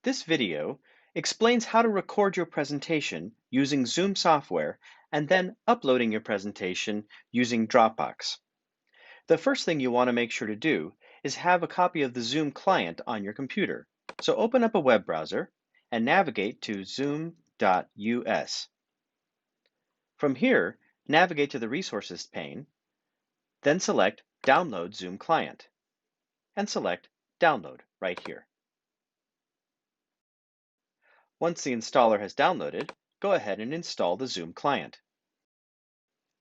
This video explains how to record your presentation using Zoom software and then uploading your presentation using Dropbox. The first thing you want to make sure to do is have a copy of the Zoom client on your computer. So open up a web browser and navigate to zoom.us. From here, navigate to the Resources pane, then select Download Zoom Client, and select Download right here. Once the installer has downloaded, go ahead and install the Zoom client.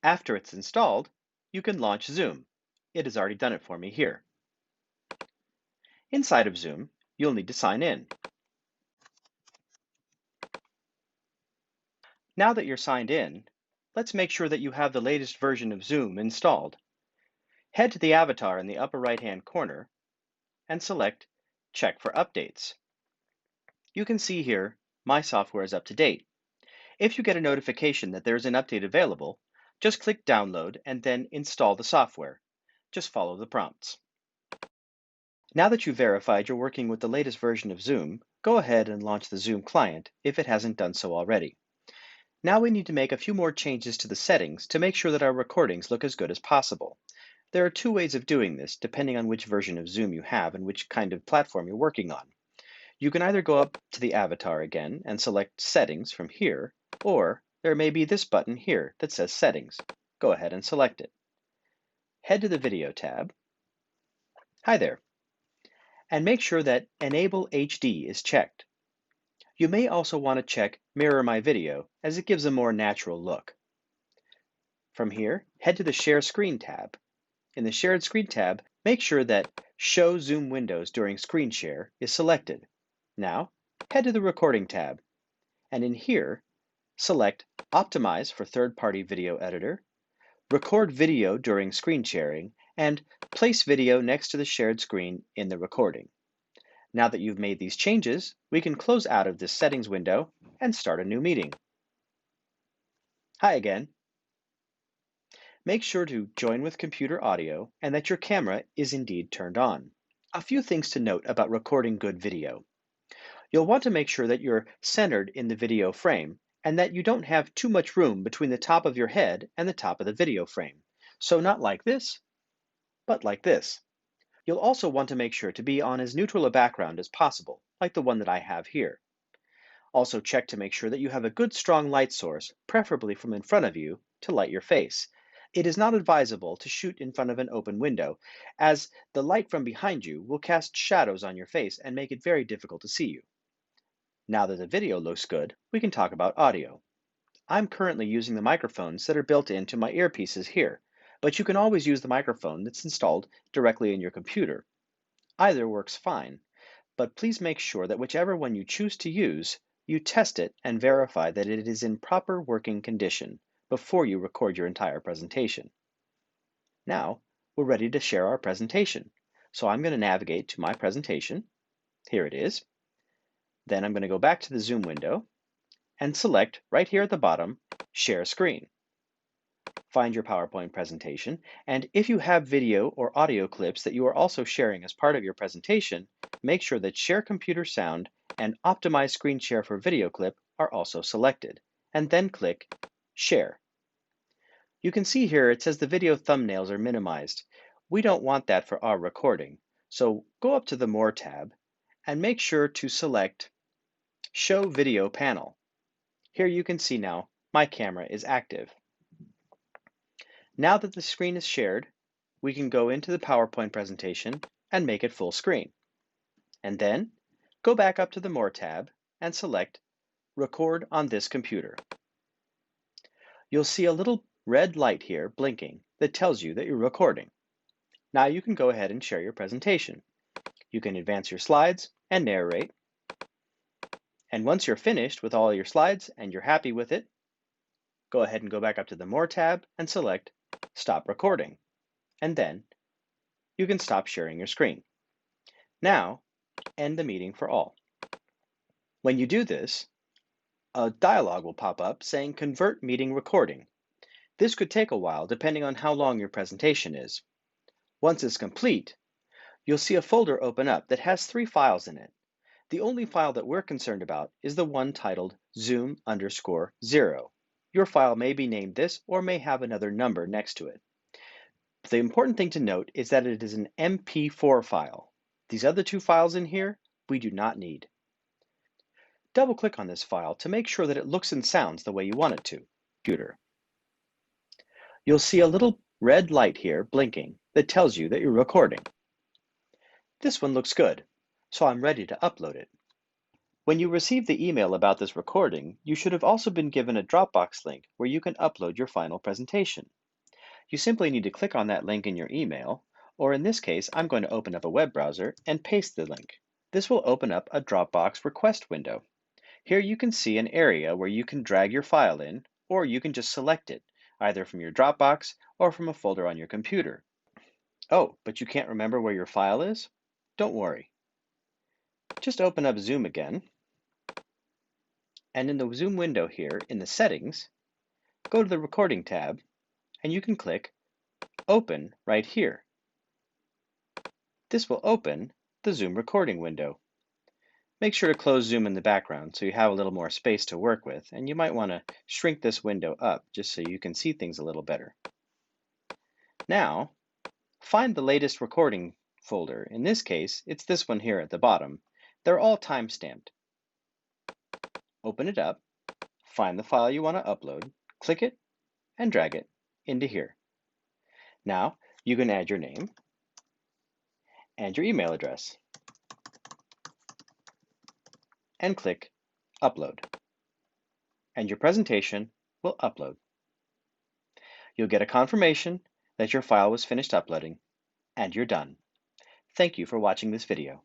After it's installed, you can launch Zoom. It has already done it for me here. Inside of Zoom, you'll need to sign in. Now that you're signed in, let's make sure that you have the latest version of Zoom installed. Head to the avatar in the upper right-hand corner and select Check for Updates. You can see here, my software is up to date. If you get a notification that there is an update available, just click Download and then install the software. Just follow the prompts. Now that you've verified you're working with the latest version of Zoom, go ahead and launch the Zoom client if it hasn't done so already. Now we need to make a few more changes to the settings to make sure that our recordings look as good as possible. There are two ways of doing this, depending on which version of Zoom you have and which kind of platform you're working on. You can either go up to the avatar again and select Settings from here, or there may be this button here that says Settings. Go ahead and select it. Head to the Video tab. Hi there. And make sure that Enable HD is checked. You may also want to check Mirror My Video, as it gives a more natural look. From here, head to the Share Screen tab. In the Shared Screen tab, make sure that Show Zoom Windows During Screen Share is selected. Now, head to the Recording tab, and in here, select Optimize for Third-Party Video Editor, Record Video During Screen Sharing, and Place Video next to the shared screen in the recording. Now that you've made these changes, we can close out of this settings window and start a new meeting. Hi again. Make sure to join with computer audio and that your camera is indeed turned on. A few things to note about recording good video. You'll want to make sure that you're centered in the video frame and that you don't have too much room between the top of your head and the top of the video frame. So not like this, but like this. You'll also want to make sure to be on as neutral a background as possible, like the one that I have here. Also check to make sure that you have a good strong light source, preferably from in front of you, to light your face. It is not advisable to shoot in front of an open window, as the light from behind you will cast shadows on your face and make it very difficult to see you. Now that the video looks good, we can talk about audio. I'm currently using the microphones that are built into my earpieces here, but you can always use the microphone that's installed directly in your computer. Either works fine, but please make sure that whichever one you choose to use, you test it and verify that it is in proper working condition before you record your entire presentation. Now, we're ready to share our presentation. So I'm going to navigate to my presentation. Here it is. Then I'm going to go back to the Zoom window and select right here at the bottom, Share Screen. Find your PowerPoint presentation, and if you have video or audio clips that you are also sharing as part of your presentation, make sure that Share Computer Sound and Optimize Screen Share for Video Clip are also selected, and then click Share. You can see here it says the video thumbnails are minimized. We don't want that for our recording, so go up to the More tab and make sure to select Show Video Panel. Here you can see now my camera is active. Now that the screen is shared, we can go into the PowerPoint presentation and make it full screen. And then go back up to the More tab and select Record on this computer. You'll see a little red light here blinking that tells you that you're recording. Now you can go ahead and share your presentation. You can advance your slides and narrate. And once you're finished with all your slides and you're happy with it, go ahead and go back up to the More tab and select Stop Recording. And then you can stop sharing your screen. Now, end the meeting for all. When you do this, a dialog will pop up saying Convert Meeting Recording. This could take a while depending on how long your presentation is. Once it's complete, you'll see a folder open up that has 3 files in it. The only file that we're concerned about is the one titled zoom_0. Your file may be named this or may have another number next to it. The important thing to note is that it is an MP4 file. These other two files in here, we do not need. Double-click on this file to make sure that it looks and sounds the way you want it to. Computer. You'll see a little red light here blinking that tells you that you're recording. This one looks good, so I'm ready to upload it. When you received the email about this recording, you should have also been given a Dropbox link where you can upload your final presentation. You simply need to click on that link in your email, or in this case, I'm going to open up a web browser and paste the link. This will open up a Dropbox request window. Here you can see an area where you can drag your file in, or you can just select it, either from your Dropbox or from a folder on your computer. Oh, but you can't remember where your file is? Don't worry. Just open up Zoom again, and in the Zoom window here, in the Settings, go to the Recording tab, and you can click Open right here. This will open the Zoom recording window. Make sure to close Zoom in the background so you have a little more space to work with, and you might want to shrink this window up just so you can see things a little better. Now, find the latest recording folder. In this case, it's this one here at the bottom. They're all time-stamped. Open it up, find the file you want to upload, click it, and drag it into here. Now, you can add your name and your email address, and click Upload. And your presentation will upload. You'll get a confirmation that your file was finished uploading, and you're done. Thank you for watching this video.